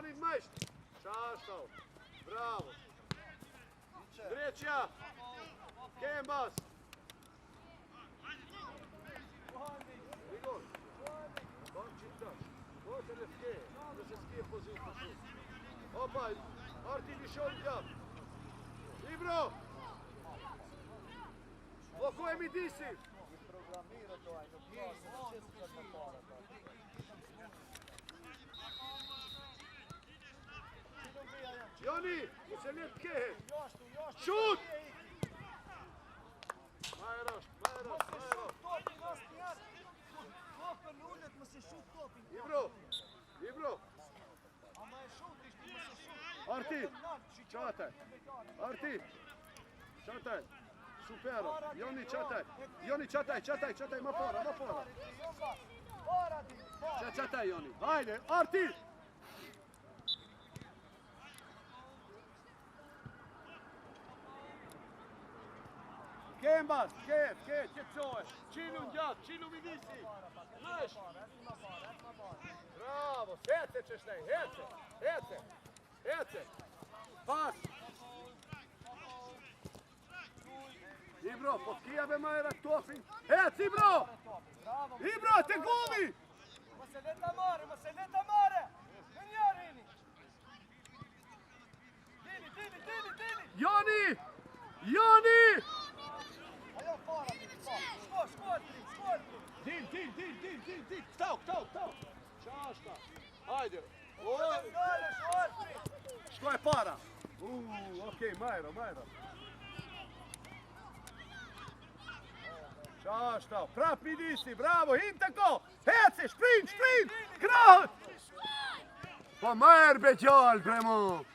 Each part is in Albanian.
Zonin majsht. Qashto. Bravo. Greqja. Kembas. Rigor. Bak qitash. Bak e lefke. Nëse s'ke pozitë. Opa, Arti lishon gjap. Ibro. Blokoj midisi. Joni, se let kehe. Shut! Majrosht. Ibro. Arti, qataj. Supero, Joni qataj, ma para. Qataj, Joni. Hajde, Arti! Kembas, qetësohe. Qilu njat, qilu midisi. Nësh. Bravo, hece qështaj, hece. Pas. Ibro, po t'kija be majra tofin. Hec, Ibro! Ibro, te gumi! Mëse leta mare! Në njarini! Dili! Joni! Ajo fara, shkoj! Dil! Këtau! Qashta! Hajde! Shkoj para! Okej, Majra. Qashta! Prap midisi, bravo! Hinte ko! Heci, shprin! Krahët! Po Majr be gjall, bremo!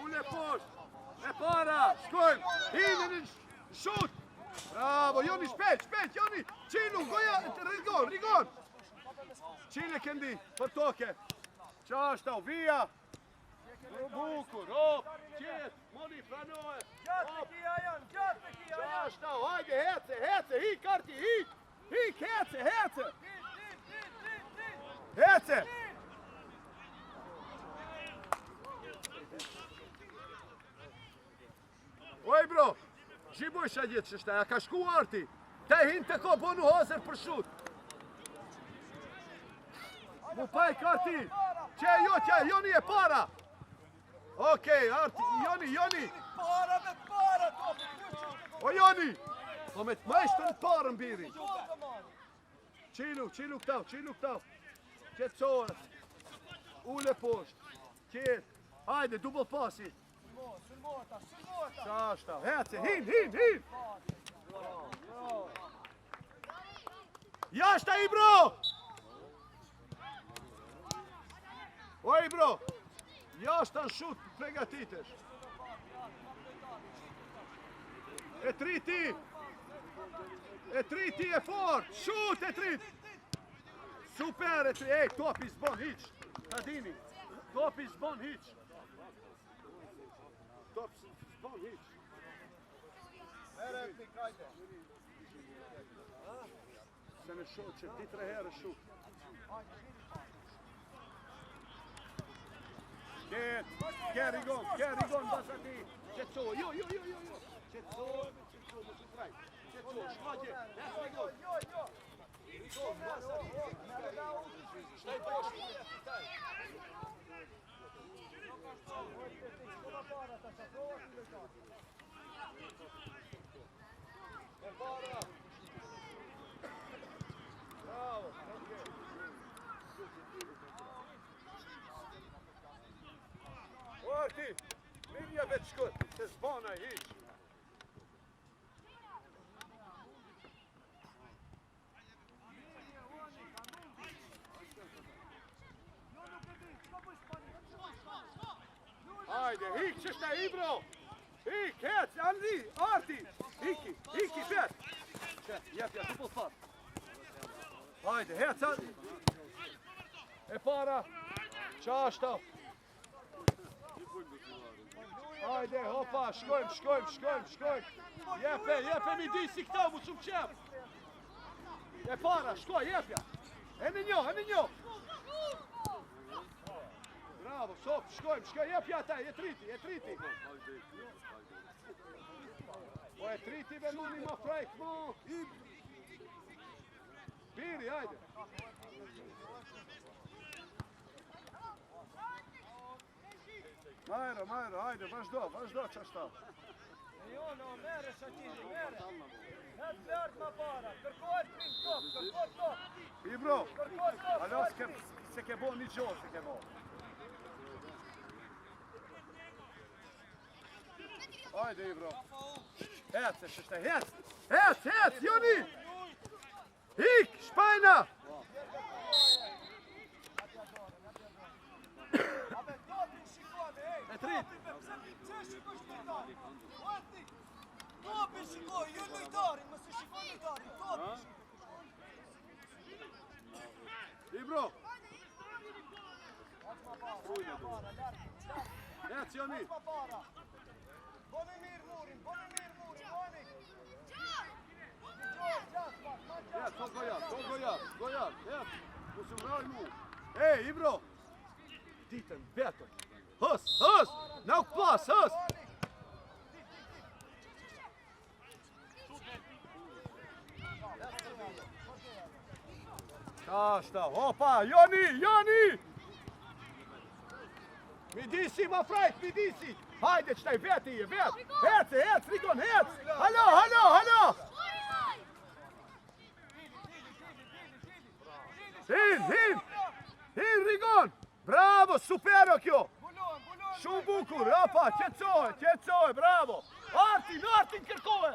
Ule post, e para, shkojmë, hinë në shut, bravo, Joni shpejt, Joni, qilu, goja, rigon, qile kendi, për toke, qashta, via, bukur, qet, moni, pranohet, qashta, hajde, hece, hik, Arti, hik, hece, oj bro, gjiboj shë gjithë qështaj, a ka shku Arti, te hinë të ko bonu hazër për shut. Mu pajk Arti, Joni e para. Okej, Arti, Joni. Para, O Joni, po me të majshtë në parën biri. Qilu këtau, qetësohet, ule poshtë, qetë, hajde, double pasi. Qashta, hece, hin! Jashta, Ibro! O, Ibro! Jashta në shut, pregatitesh. E triti e fort, shut e trit. Super e trit, ej, topi zbon hiq, Kadini, topi zbon hiq. Se në shut që ti 3 herë shut. Kerigon, basa ti. Qetëso, jo. Qetëso, më të traj. Qetëso, shkagje, Rigon, basa ti. Shtaj poshtë. Bravo, Arti, linja veç shkët, se zbana hiq. Hajde, hik qështë e Ibro! Hik, hec, Arti! Hiki, bet! Jep, duple fat. Hajde, hec, e para, qashta. Hajde, hopa, shkojmë. Jepe mi disi këta, mu shumë qep. E para, shkoj, jepja. E në njo. Bravo, sop, shkojmë, jepja ta, je triti. O e triti veluni ma frejk, mo. Piri, hajde. Majro, hajde, vazhdo qashta. Jo, mere Shaqiri, mere.Het lart ma para. Kërkohet prim top. Ibro, Kërkohet top. alo se ke bo një gjohë, se ke bo. Hajde, Ibro. Hec, hec, Joni! Hik, shpajna! Abe topin shikone, ej. E trit. Pse shikoj shpejtari? Oti. Topin shikoj, jo lojtarin, mos e shikoj lojtarin. Topin. Ibro, Para, lart. hec, Joni! Ma para. Boni mirë murin, boni. Hec, gojat, hec. Musë mraj mu. Ej, Ibro! Ditën, vetëm. Hës! Nauk pas, hës! Qashta, hopa, Joni! Midisi, ma frajt, midisi! Hajde, qëtaj veti je, vet! Hec, Rigon, hec! Halo! Hin, Rigon! Bravo, supero kjo! Shumë bukur, opa, qetësoj, bravo! Artin kërkove!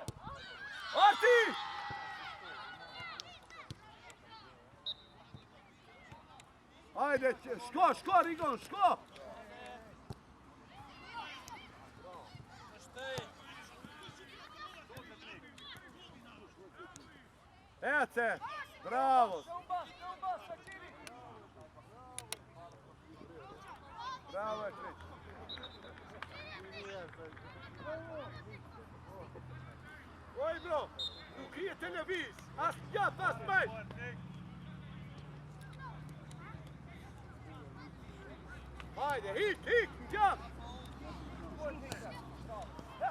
Arti! Hajde, shko, Rigon, shko! Ece, bravo! Bravo, Ekrić! Oj, bro, nuk je televiz, as gjat, as mejt! Hajde, hik, gjat!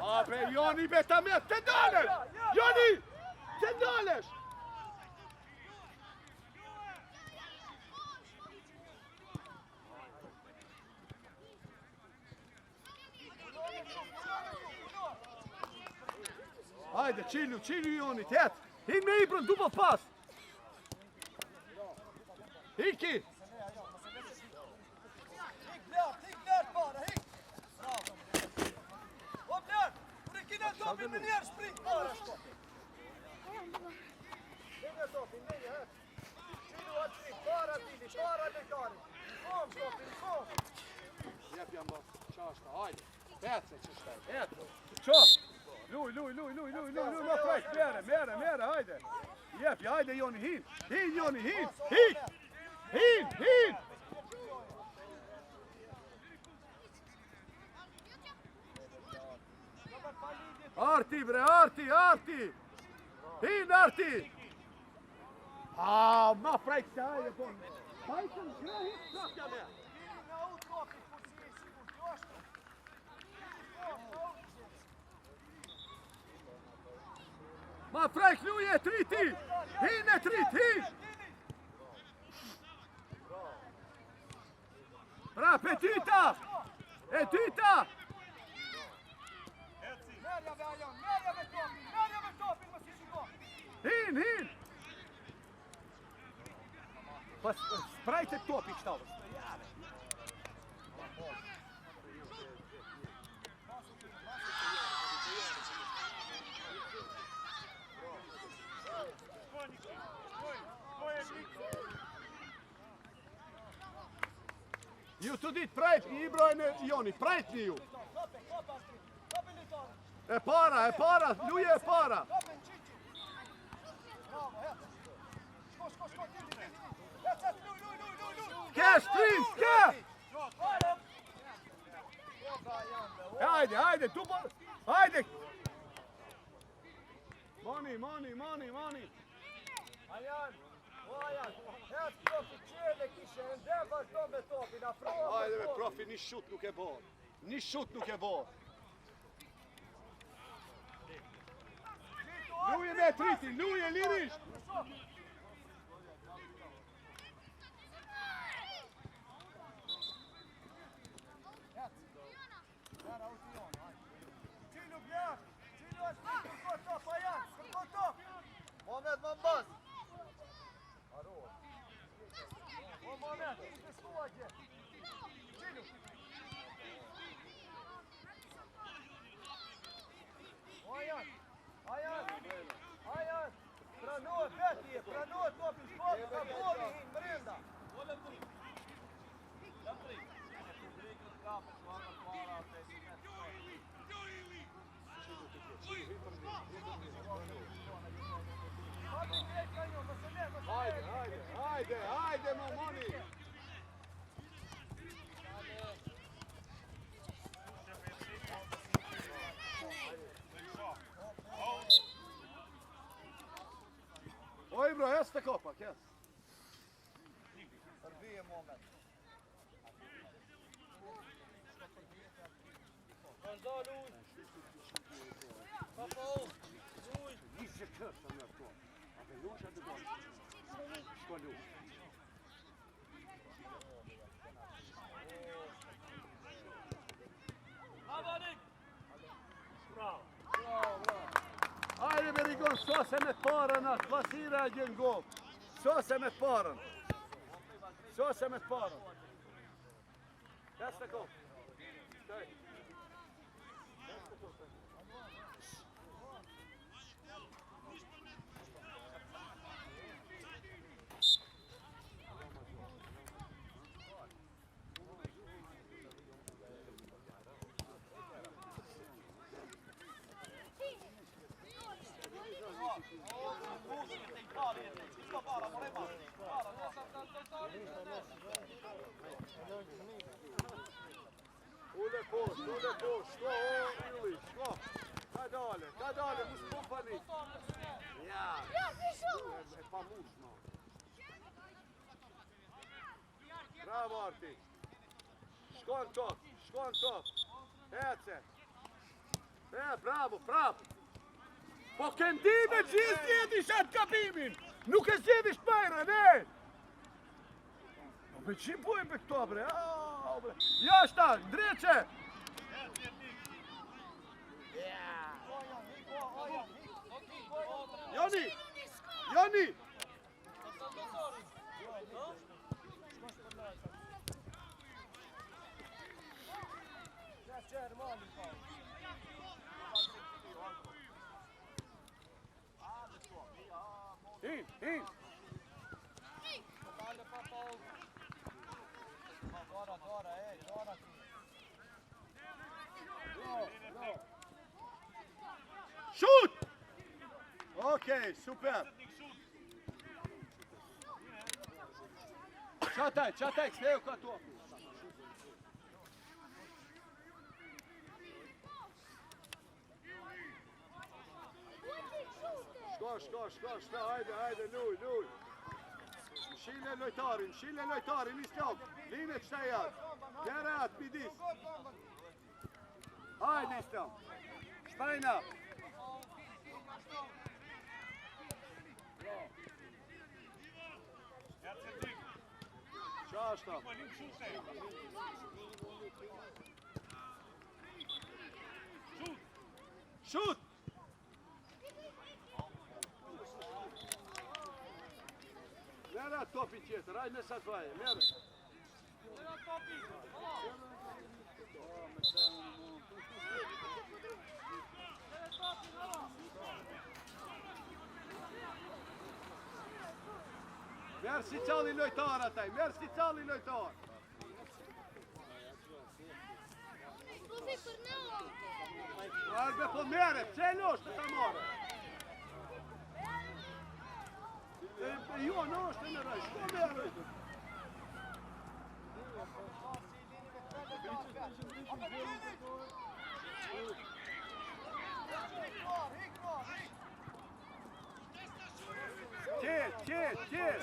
Abe, Joni, beta me, të ndalesh! Joni, të ndalesh! Hajde, qilu Joni, tjetë! Hin me Ibrën, dupo pas! Hiki! Hik lart para, hik! Bravo! O lart! Kur e kina topin me njerë shprit para shko! Nenja topin, het! Qilu atë shprit, para lejtarin! Kom topin! Jep jam bas, qashta, hajde! Hece qështaj, hece! Qo! Luj, ma frajt, mere, hajde! Jep, hajde Joni, hin Joni, hin! Arti, bre, arti! Hin, arti! Ma frajt se hajde, po! Hajde, hit, shakja me! Na u topin, kur si e sigur, joshtë! Ma frajt luje, triti! Hin e hin! Bra, petita! E tyta! Merja me topin, mos i shiko! Hin! Pas sprajte topi qëtavës. Ju të ditë prajt një Ibro e në Joni, prajt një ju. E para, luje e para. Ke, sprint, ke! Hajde, tu po... Hajde! Mani. Ajan, hec profi qele kishe, ende vazhdo me topin, afroa me Hajde me topin. profi, një shut nuk e bërë. Një shut nuk e bërë. Luje me triti, luje lirisht. Qilu bjerë, qilu është kërko top, Ajan, kërko top. Mohamed Mambaz. Arroa. O Mohamed, nuk e shkua gje. Qilu. O Ajan, pranohet veti, pranohet topi shkot, ka boli hinë mrenda. Hajde, Momoni. Oj, bro, jes të kopak, jes. Përbije Mohamed. Vazhdo luj. Papa u. Luj. Nisë kërsa në ato. A të lush e të dojnë. Shko lush. Hajde me rigon, sose me parën atë, vasira e gjenë gol. Sose me parën. Jes të kopak. Shkaj. Ule post, shko, Ili, shko. Ka dale, mu s'po panik. Ja, e pa mush, no. Bravo, Arti. Shko në top. Ece. Bravo. Po këndime gjithë zjedhish atë kapimin. Nuk e zjedhish pajra, ne. Me qim pojmë për këto, bre? Jashta, dreqe! Joni! In! Dora. Shoot! Okej, super! Qataj, stejo ka to. Shko, hajde, luj. Shile lojtarin, Islam. Line qëta jatë. Kere atë, midis. Hajde, Islam. Shtajna. Qashta. Shoot! Mere atë topi tjetër, hajde me sa të vaje, mere. Merë si qalli lojtar ataj, Arbe po mere, pse losh të ta more? Jo, në është në raj, shko mere? Qet.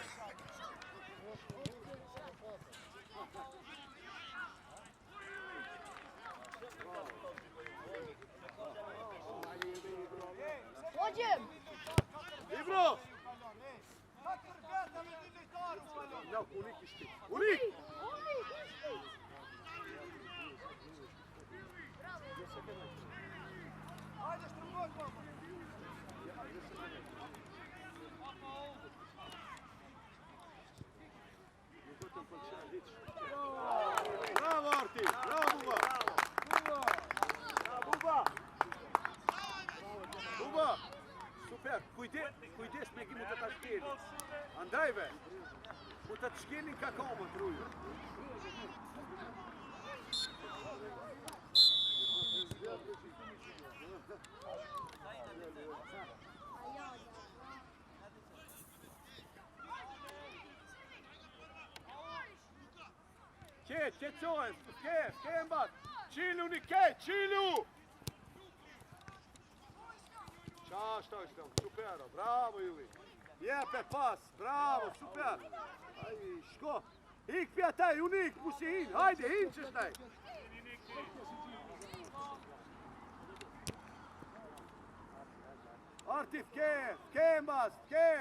Hoxhim! Ibro! Ja, unik ishte. Unik! Hajde shtrëngoj, mama. Bravo Arti! Bravo Buba! Buba! Super! Kujdes me ki mu të të shkelin. Andajve! Mu të të shkelin ka komën të rujë. Qetësohen, ke mbat. Qilu një ke, qilu! Qashta është, supero, bravo Juli. Jepe pas, bravo, super. Aj, shko. Ik pja taj, unik, mu si hin, hajde, hin që shtaj. Artif, ke mbas, ke.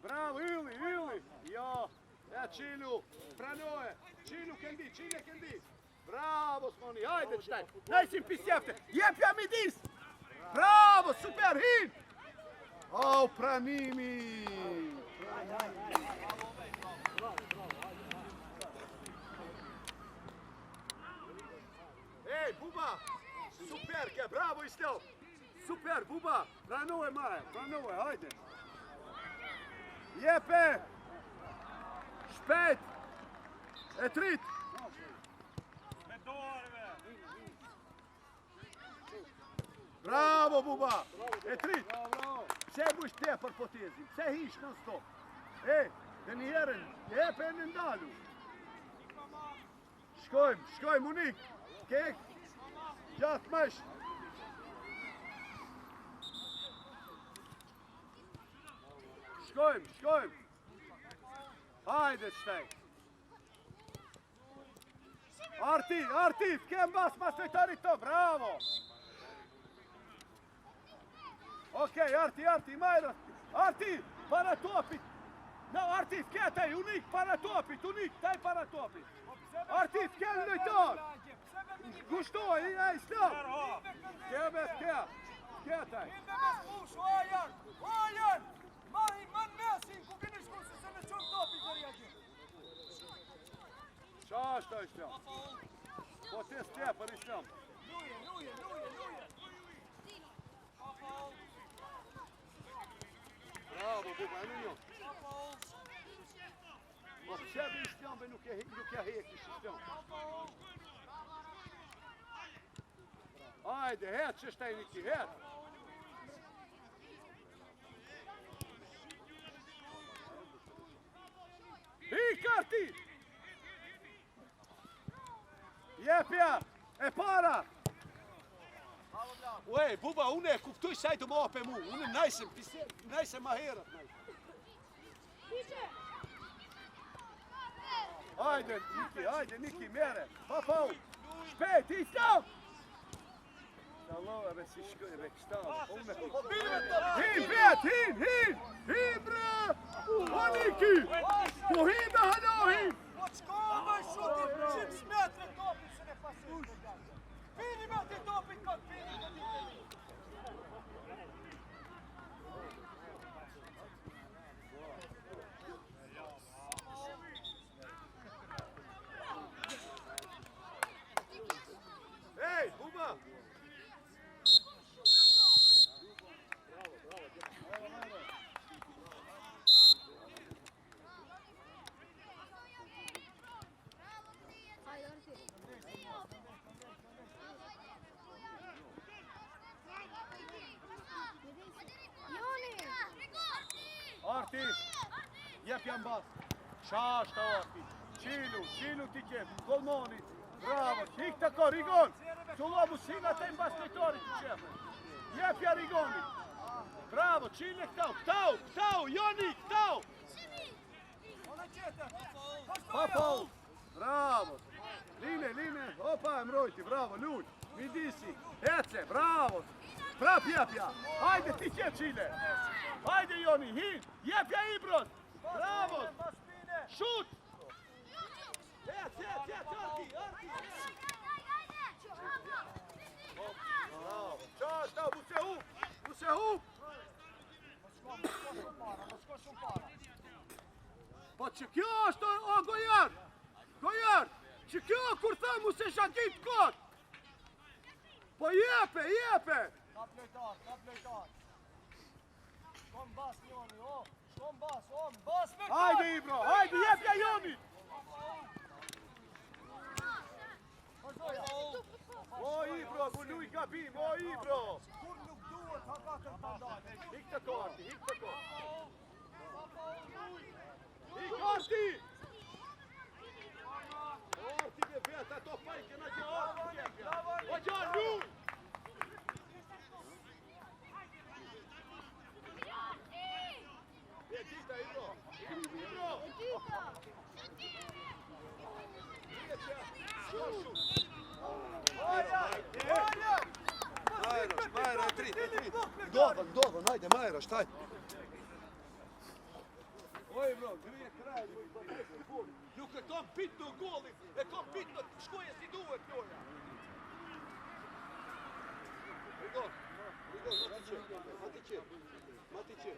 Bravo, Juli. Jo, e qilu, pranoje. Qilu këndi, qile këndi. Bravo, Smoni, hajde qëtaj. Najsim pisjefte, jepja midis. Bravo, super, hin. O, pranimi. Ej, Buba, super, ke, bravo i stel. Super, Buba, pranoje Maja, pranoje, hajde. Jepe. Shpejt. E trit! Bravo, Buba! E trit! Pse bush te për potezin? Pse hish non stop? E, dhe njerën, jepe në ndalu. Shkojmë, unik. Kek, gjatë mësh. Shkojmë. Hajde, shtaj. Arti, kem bas masojtarit to, bravo! Okej, Arti, majra. Arti, para topit. No, Arti, fketaj, unik, para topit, taj para topit. Arti, fkel lojtar. Gushtoj, aj, stop. Kebe, fketaj. Ojan! Man mesin, ku keni shku se se me qëmë topi të reagim. Qashta ishtem. Po te stepër ishtem. Luje. Bravo, Buba, e në një. Po pësebe ishtem, be nuk e hek ishtem. Ajde, het që shtaj Niki, het. Arti! Jepja, e para! Ue, Buba, unë e kuptuj saj të më ope mu, unë najse ma herët. Hajde, Niki, mere, pa pau, shpejt, i stav! Shalom, ebe si shkoj, ebe kështav, hin, bre! O, Niki! Po hin me hanohin! Po qka me shutim 100 metre topit se ne pasim të gajtë. Pini me të topit këtë pini me të Ej, Buba! Arti, jep jam bas. Qashta Arti. Qilu ti kep. Kolmoni. Bravo. Hik të ka Rigon. Qullo musina të imbas lojtarit të qepe. Jep ja Rigoni. Bravo, qile këtau. Këtau, Joni, këtau. Pa faul. Bravo. Line, opa, e mbrojti, bravo, Luj. Midisi, ece, bravo. Prap jepja. Hajde ti që Qile. Hajde Joni, hin. Jepja Ibros. Bravo. Šut. Arti. Bravo. Čas, da, mu se hup. Po që kjo është o Gojar, që kjo kur tha mu se shakit kot. Po jepe. Ka plejtar. Shkom bas Joni, shkom bas me kot. Hajde Ibro, hajde jepja Joni. O Ibro, ku luj gabim, o Ibro. Kur nuk duhet, hakatën të ndajnë. Hik të korti. Hik Arti! Arti me vetë ato pajke në gjë Arti. O gjë luj! E gjitha Ibro. Majra, tri. Dovan, hajde Majra, shtaj. Oj bro, grije kraj, nuk e kam pit në golin, e kam pit në shkoje si duhet Loja. Mati qe.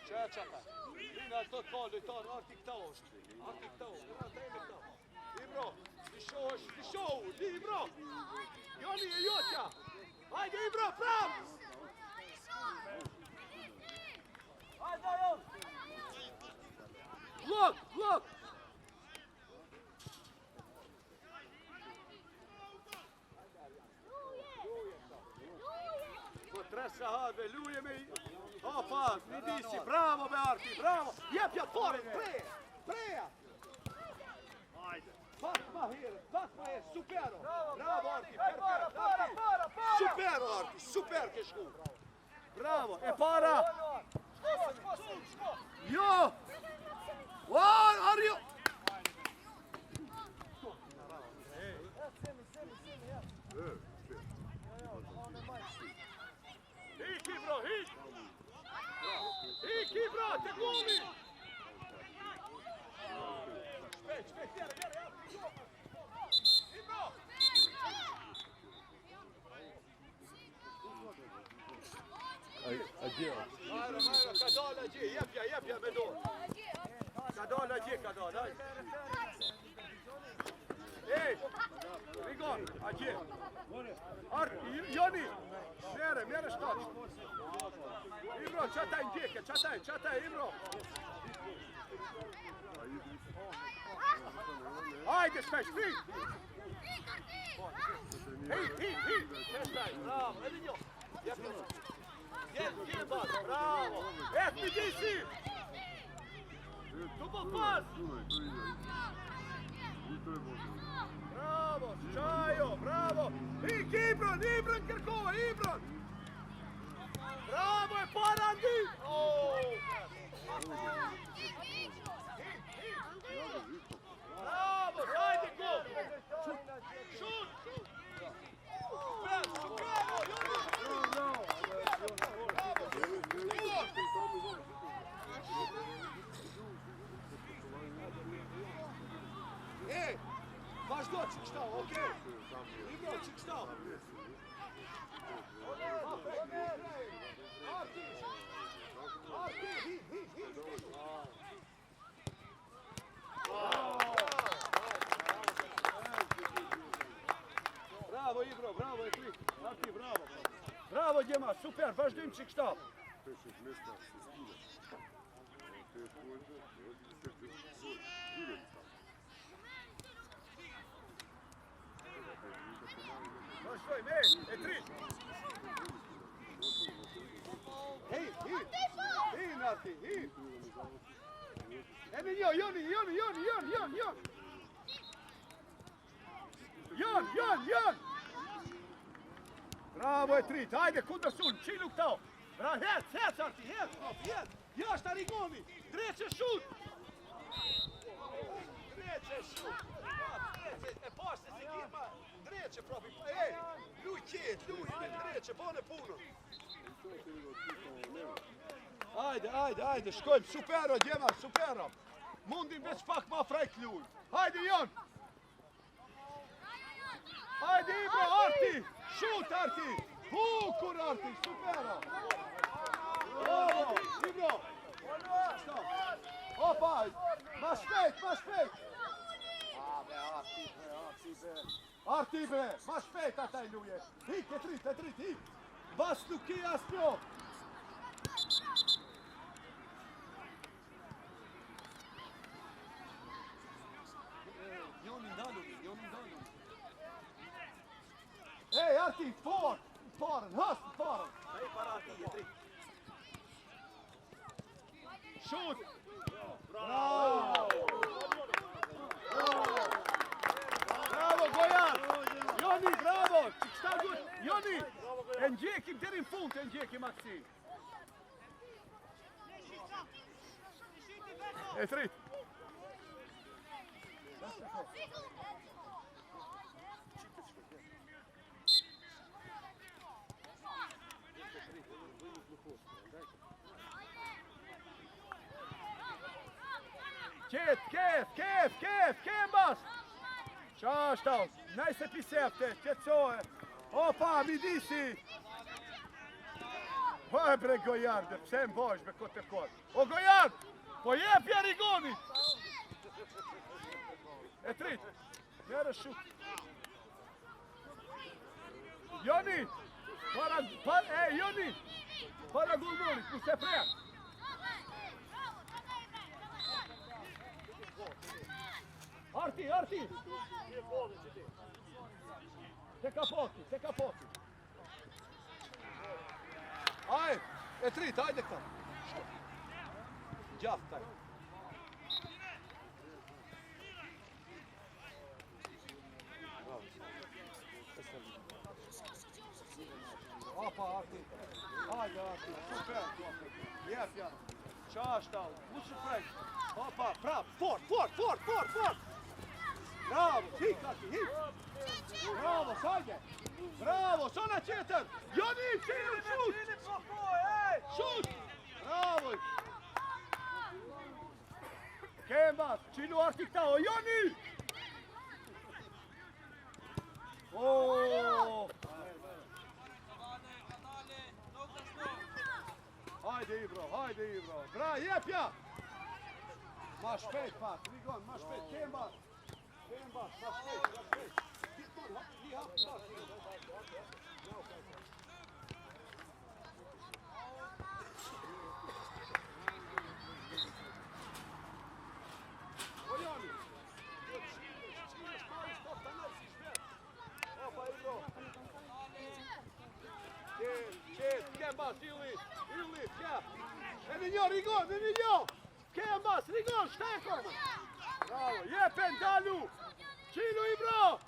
Çaka. Lina ato ka lojtar, Arti këta është. Ibro, ti shoh, Ibro. Joni e Joqa. Hajde Ibro, pram! Hajde Jon! Blok! Po tre sahabe, luje me... Opa, Midisi, bravo be Arti, bravo! Jepja fore, preja! Pak ma herë, supero! Bravo Arti, perfekt! Supero Arti, super ke shku! Bravo, e para! Shko! Jo! Arjo! Hik Ibro, te goli! Shpejt, tjere! Ibro! Majra, ka dalë agje, jepja me dorë. Ka dalë agje, Ej, Rigon, agje. Joni, mere shtatë. Ibro, qataj ndjeke, qataj, Ibro. Hajde, shpejt. Hej, bravo, edhe njo. Gjen bas, bravo. Midisi. Double pass. Bravo, Qajo, bravo. Hik Ibron kërkova, Ibron. Bravo, e para Andi. Bravo, hajde go. Šut. Ej, vazhdo që kështau, okej? Ibro që kështau. Arti, Bravo Ibro, bravo ekip. Arti, bravo. Bravo Gjema, super, vazhdojmë që kështau. Vazhdojmë, e tri. Hin, Arti, hin. Emi Joni. Jon. Bravo e trit, hajde kundër sul, qilu këto. Bravo, hec Arti, hec. Jashtë Arigoni, dreqe shut. Treće šut. Treće, baš se ima. Treće probi. Ej, luj kjet, luj, treće, bone puno. Ajde, shkojmë, supero, djema, supero. Mundim veç pak ma frejk luj. Hajde, Jon. Hajde, Ibro, Arti. Šut, Arti. Hukur, Arti, supero. Bravo, Ibro. Opa, ma špejt. Arti bre, ma špejt ataj luje. Hik, e trit, hik. Bas nuk i as njo. Joni ndalu. Ej, Arti, faren, hast faren. Ej, para Arti, e trit. Šut! Bravo! Bravo, Gojan! Joni, bravo! Šta god? Joni! E ndjekim deri në fund, e ndjekim aksi. E trit. Kef, bas! Qashtav, najse pisefte, qetsohe. Opa, midisi! Vaj bre Gojan, dhe pse m'bosh me kote kot. O Gojan, po jepja Rigonit! E trit, nere shut. Joni, Joni, para gullurit, ku se prek. Arti! Te kapoti. Ajde, e trit, ajde këta. Gjaft taj. Opa, Arti. Ajde, Arti. Super. Jep, ja. Qashtav. Musu prejk. Opa, prav. Fort. Bravo, hik, Arti, hik. Bravo, sajde. Bravo, sona qeter. Joni, šut. Šut. Bravo. Kembas, qilu Arti këta, o Joni. O. Hajde Ibro. Bra, jepja. Ma shpejt pak, Rigon, ma shpejt. Kembas, ma shpejt. O Joni. Opa, Ibro. Kembas, ili, kja. Edhe njo, Kembas, Rigon, shtekon. Bravo, jepen, dalu. Qilu Ibro.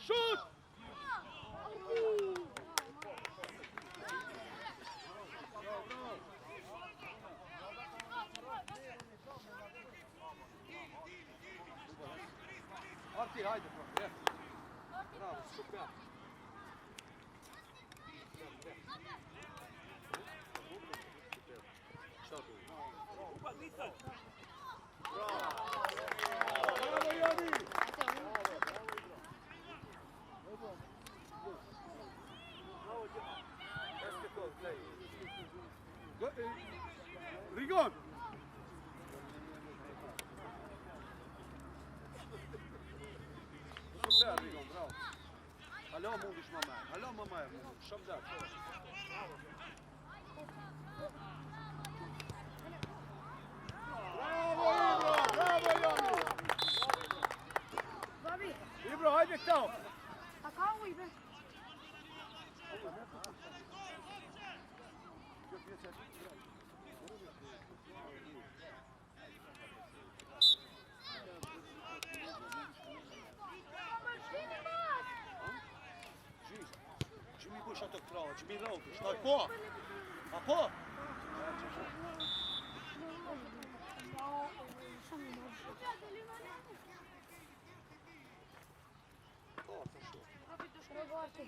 Šut. Arti, hajde, bravo, super. Bravo, Joni! Rigon! Super, Rigon, bravo. Alo, mundish mamaj, shumë gjatë. Bravo, Joni! Ibro, hajde këta! A ka ujve? Që mi bësh ato krahë, që mi rogësh, taj po! A po? Robote.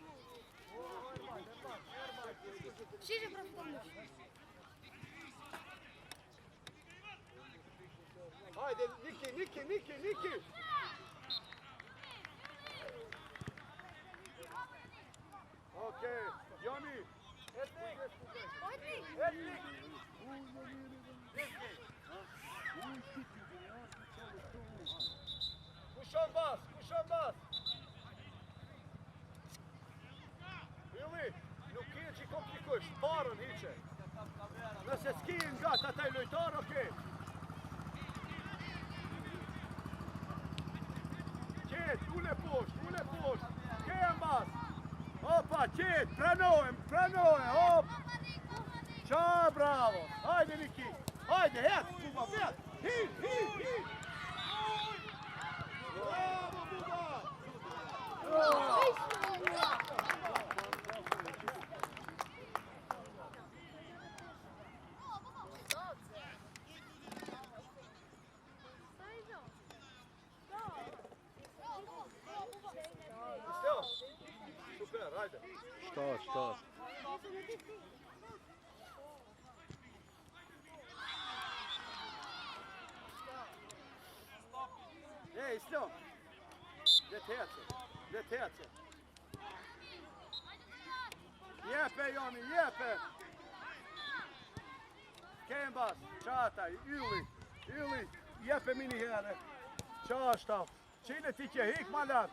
Шире просто. Hajde, Niki! Okej, Joni! Kushon bas! Ili, nuk ke që komplikush, parën hiqe. Nëse s'ki nga të taj lojtar, okej. Qet, ule posht, ke e mbas. Opa, qet, pranohem, hop. Qa, bravo. Hajde, Niki, hajde, het, Buba, vet. Hi. Bravo, Buba. Super, hajde. Šta? Ej, Sljom. Let hece. Jepe, Joni, jepe. Kembas, qataj, ili. Jepe mini here. Qashtav. Qile ti që hik malar.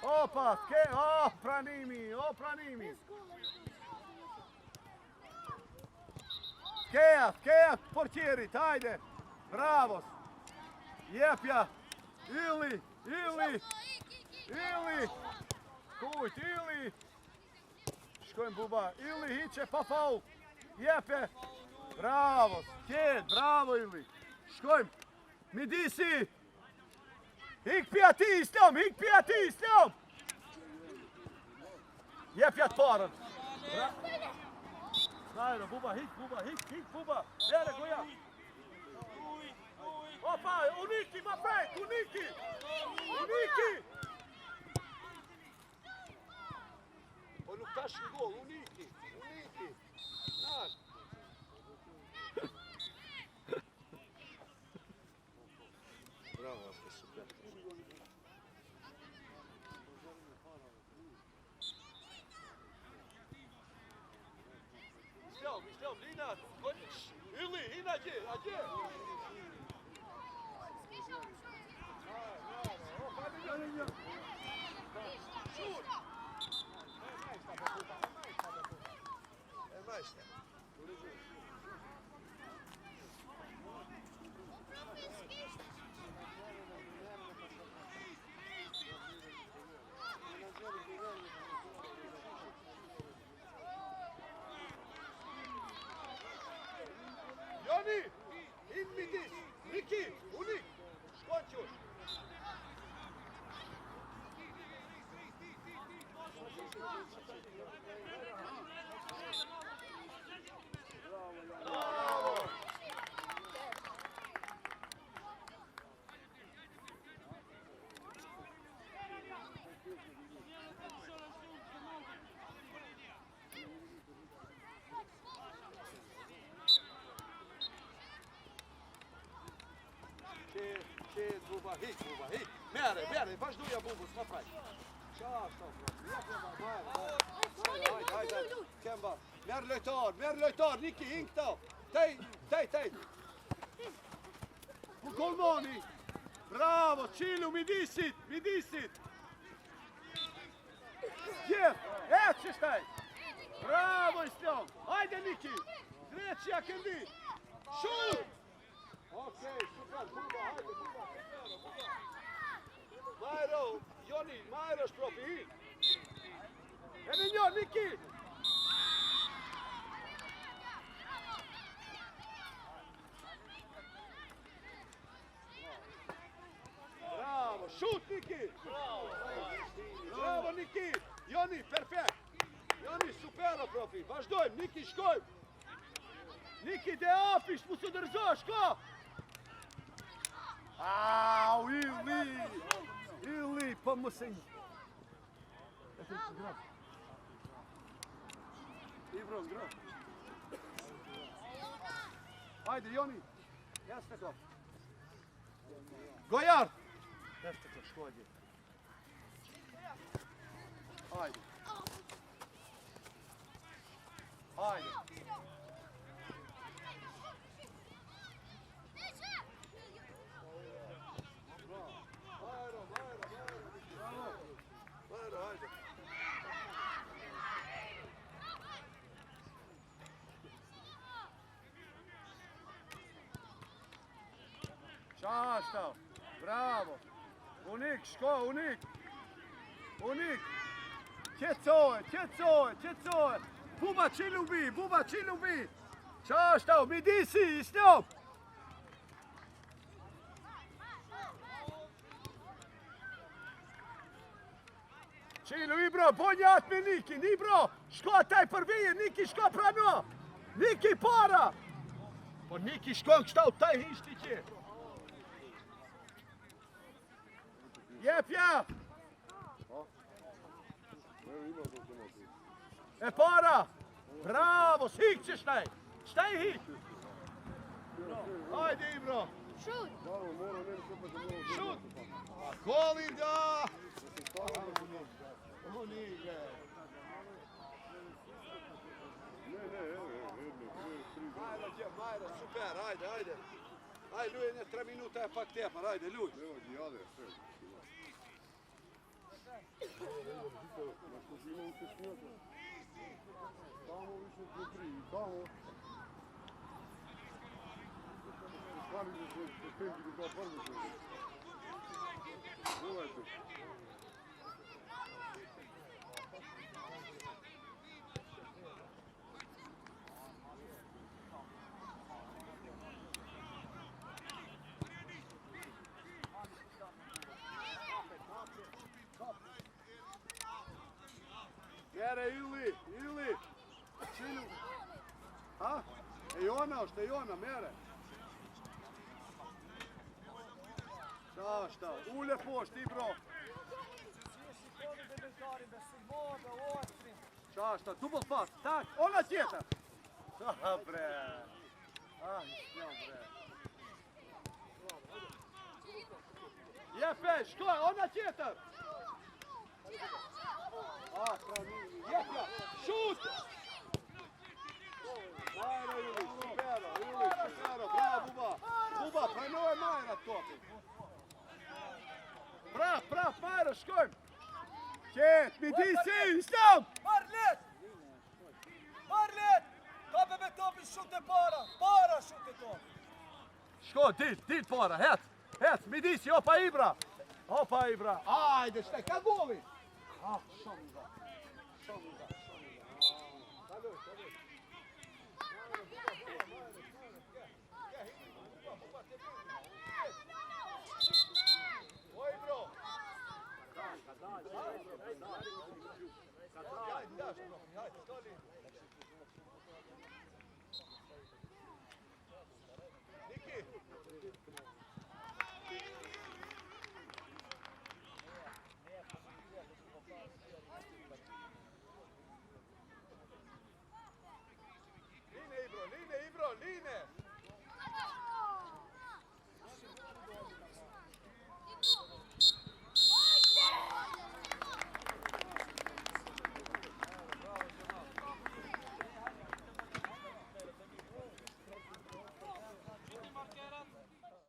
Opa, pranimi. Kejat, portjerit, hajde. Bravos. Jepja. Ili. Kujt, ili. Shkojmë Buba. Ili, hiqe, pa faul. Jepe. Bravos. Kjet, bravo ili. Shkojmë. Midisi. Hik pja ti, Sljom! Jepja të parën. Znajro, Buba, hik, Buba. Bere, goja. Opa, Uniki, ma fejt, Uniki! Po nuk tash një gol, Uniki. Nash. Bravo, super. Sljom, Lina, ili, inađe. Šut! Majšte. Joni, in midis, Niki, Unik, shkon qosh. Bravo. Qet, Buba, hik. Mere, vazhduja Bubu, s'ma praj. Qashto, hajde. Kemba, merë lojtar, Niki, hin këto. Tej. Kolmoni. Bravo, qilu, midisit. Gjef, që shtaj. Bravo, Sljom. Hajde, Niki. Greqja këndi. Shut. Okej, super, Buba, hajde, Buba. Majro, Joni, Majro shprofi. E në një, Niki. Bravo, shut, Niki. Bravo, Niki. Joni, perfekt. Joni, supero, profi. Vazhdojmë, Niki, shkojmë. Niki, de afish, mu së dërzosh, ka. Au, ili, po më se Ibro, zgra. Hajde, Joni. Jeste to. Gojar! Jeste to, škodje. Hajde. Hajde. Častav, bravo, unik, ško, unik, Qetësohet, buba që lubi, Častav, midisi, stop. Qilu, Ibro, bonja atë me Nikin, Ibro, shko ataj për vije, Niki shko prano, Niki para. Po Niki shko në kështau, taj hishti që. Jepja! E para! Bravo, s'hik që shtaj! Shtaj hik! Hajde, Ibro! Šut! Šut! Kolinda! Unike! Majra, super, hajde! Hajde, luj në 3 minuta e pak tepër, hajde, luj! Jere, Ili! Qilu! Ha? E Jona është, mere! Qashta, ule poshtë, Ibro! Qashta, double pass, tak, ona tjetër! Ah, bre! Njëm, bre! Jepe, shkoj, ona tjetër! Jepja, šut! Majra, Ili, supero, bravo, Buba, prenove Majra topi. Prap, Majra, shkojmë. Qet, midisi, stop! Marlet! Tope me topi, shut e para shut e topi. Shko, dit para, hec, midisi, opa Ibra. Ajde, shtaj, ka goli? Shumë da. Oj, bro!